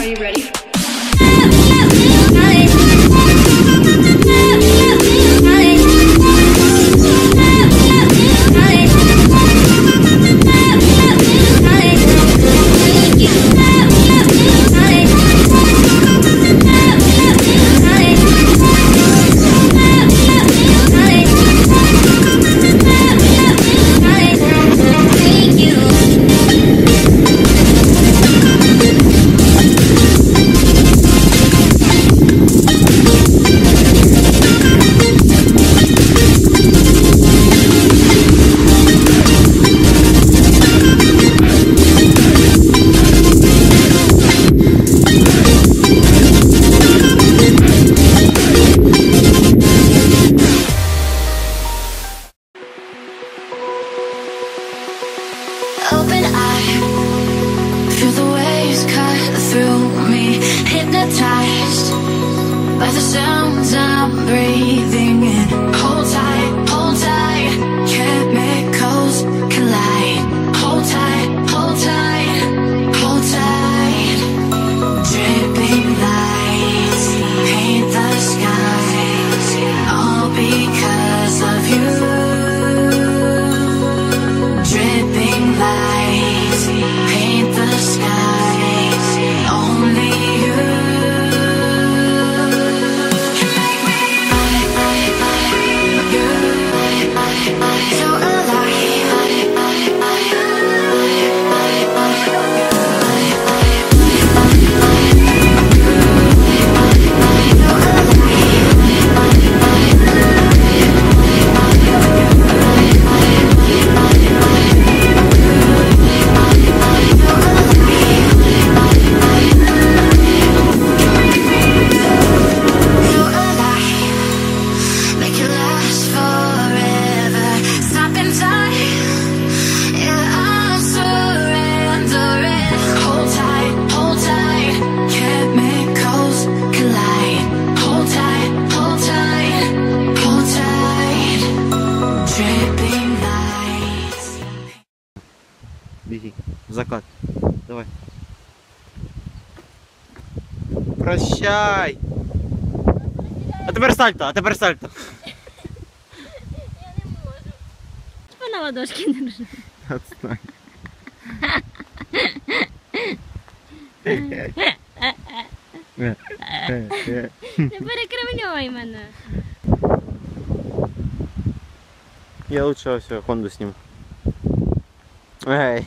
you ready? Open eye, feel the waves cut through me, hypnotized by the sounds I'm breathing in. Hold tight, chemicals collide. Hold tight, hold tight, hold tight. Dripping lights paint the skies, all because of you. Dripping lights paint the skies, only you can make me so alive. Беги, в закат. Давай. Прощай. А тепер сальто, а тепер сальто. Я не можу. Типа на ладошки держи. Отстань. Не перекривнюй мене. Я лучше все Хонду сниму. Эй.